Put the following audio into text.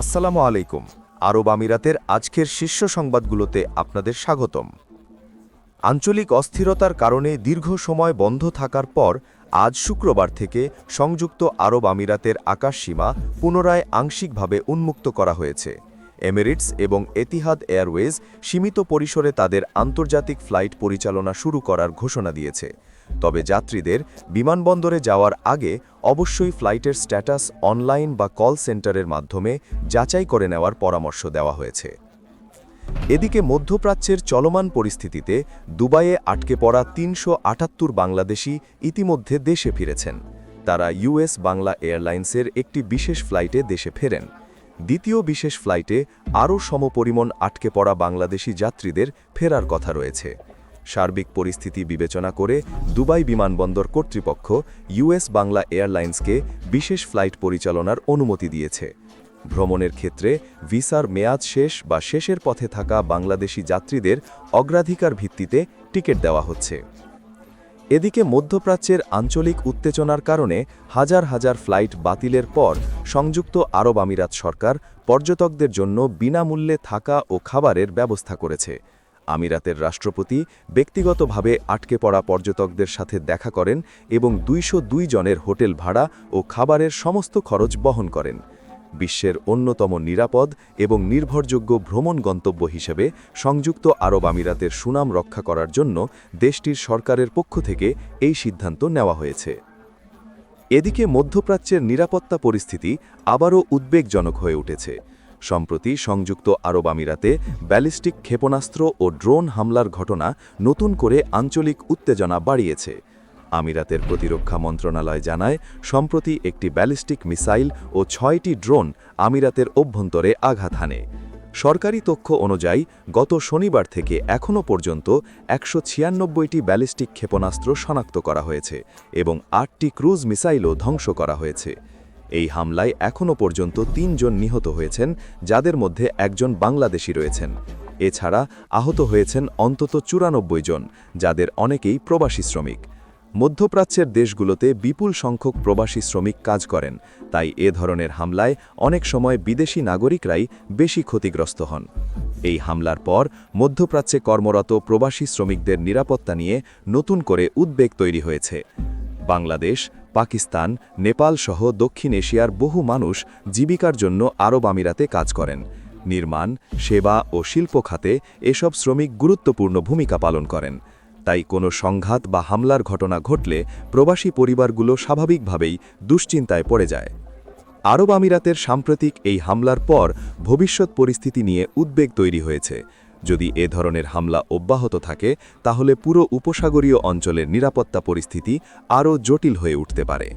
আসসালামু আলাইকুম। আরব আমিরাতের আজকের শীর্ষ সংবাদগুলোতে আপনাদের স্বাগতম। আঞ্চলিক অস্থিরতার কারণে দীর্ঘ সময় বন্ধ থাকার পর আজ শুক্রবার থেকে সংযুক্ত আরব আমিরাতের আকাশসীমা পুনরায় আংশিকভাবে উন্মুক্ত করা হয়েছে। এমিরেটস এবং এতিহাদ এয়ারওয়েজ সীমিত পরিসরে তাদের আন্তর্জাতিক ফ্লাইট পরিচালনা শুরু করার ঘোষণা দিয়েছে। তবে যাত্রীদের বিমানবন্দরে যাওয়ার আগে অবশ্যই ফ্লাইটের স্ট্যাটাস অনলাইন বা কল সেন্টারের মাধ্যমে যাচাই করে নেওয়ার পরামর্শ দেওয়া হয়েছে। এদিকে মধ্যপ্রাচ্যের চলমান পরিস্থিতিতে দুবাইয়ে আটকে পড়া ৩৭৮ বাংলাদেশি ইতিমধ্যে দেশে ফিরেছেন। তারা ইউএস বাংলা এয়ারলাইন্সের একটি বিশেষ ফ্লাইটে দেশে ফেরেন। দ্বিতীয় বিশেষ ফ্লাইটে আরও সমপরিমাণ আটকে পড়া বাংলাদেশি যাত্রীদের ফেরার কথা রয়েছে। সার্বিক পরিস্থিতি বিবেচনা করে দুবাই বিমানবন্দর কর্তৃপক্ষ ইউএস বাংলা এয়ারলাইন্সকে বিশেষ ফ্লাইট পরিচালনার অনুমতি দিয়েছে। ভ্রমণের ক্ষেত্রে ভিসার মেয়াদ শেষ বা শেষের পথে থাকা বাংলাদেশি যাত্রীদের অগ্রাধিকার ভিত্তিতে টিকিট দেওয়া হচ্ছে। এদিকে মধ্যপ্রাচ্যের আঞ্চলিক উত্তেজনার কারণে হাজার হাজার ফ্লাইট বাতিলের পর সংযুক্ত আরব আমিরাত সরকার পর্যটকদের জন্য বিনামূল্যে থাকা ও খাবারের ব্যবস্থা করেছে। আমিরাতের রাষ্ট্রপতি ব্যক্তিগতভাবে আটকে পড়া পর্যটকদের সাথে দেখা করেন এবং ২০২ জনের হোটেল ভাড়া ও খাবারের সমস্ত খরচ বহন করেন। বিশ্বের অন্যতম নিরাপদ এবং নির্ভরযোগ্য ভ্রমণ গন্তব্য হিসেবে সংযুক্ত আরব আমিরাতের সুনাম রক্ষা করার জন্য দেশটির সরকারের পক্ষ থেকে এই সিদ্ধান্ত নেওয়া হয়েছে। এদিকে মধ্যপ্রাচ্যের নিরাপত্তা পরিস্থিতি আবারও উদ্বেগজনক হয়ে উঠেছে। সম্প্রতি সংযুক্ত আরব আমিরাতে ব্যালিস্টিক ক্ষেপণাস্ত্র ও ড্রোন হামলার ঘটনা নতুন করে আঞ্চলিক উত্তেজনা বাড়িয়েছে। আমিরাতের প্রতিরক্ষা মন্ত্রণালয় জানায়, সম্প্রতি একটি ব্যালিস্টিক মিসাইল ও ৬টি ড্রোন আমিরাতের অভ্যন্তরে আঘাত হানে। সরকারি তথ্য অনুযায়ী গত শনিবার থেকে এখনও পর্যন্ত ১৯৬টি ব্যালিস্টিক ক্ষেপণাস্ত্র শনাক্ত করা হয়েছে এবং ৮টি ক্রুজ মিসাইলও ধ্বংস করা হয়েছে। এই হামলায় এখনও পর্যন্ত ৩ জন নিহত হয়েছেন, যাদের মধ্যে একজন বাংলাদেশি রয়েছেন। এছাড়া আহত হয়েছেন অন্তত ৯৪ জন, যাদের অনেকেই প্রবাসী শ্রমিক। মধ্যপ্রাচ্যের দেশগুলোতে বিপুল সংখ্যক প্রবাসী শ্রমিক কাজ করেন, তাই এ ধরনের হামলায় অনেক সময় বিদেশি নাগরিকরাই বেশি ক্ষতিগ্রস্ত হন। এই হামলার পর মধ্যপ্রাচ্যে কর্মরত প্রবাসী শ্রমিকদের নিরাপত্তা নিয়ে নতুন করে উদ্বেগ তৈরি হয়েছে। বাংলাদেশ, পাকিস্তান, নেপাল সহ দক্ষিণ এশিয়ার বহু মানুষ জীবিকার জন্য আরব আমিরাতে কাজ করেন। নির্মাণ, সেবা ও শিল্প খাতে এসব শ্রমিক গুরুত্বপূর্ণ ভূমিকা পালন করেন। তাই কোনো সংঘাত বা হামলার ঘটনা ঘটলে প্রবাসী পরিবারগুলো স্বাভাবিকভাবেই দুশ্চিন্তায় পড়ে যায়। আরব আমিরাতের সাম্প্রতিক এই হামলার পর ভবিষ্যৎ পরিস্থিতি নিয়ে উদ্বেগ তৈরি হয়েছে। যদি এ ধরনের হামলা অব্যাহত থাকে, তাহলে পুরো উপসাগরীয় অঞ্চলের নিরাপত্তা পরিস্থিতি আরও জটিল হয়ে উঠতে পারে।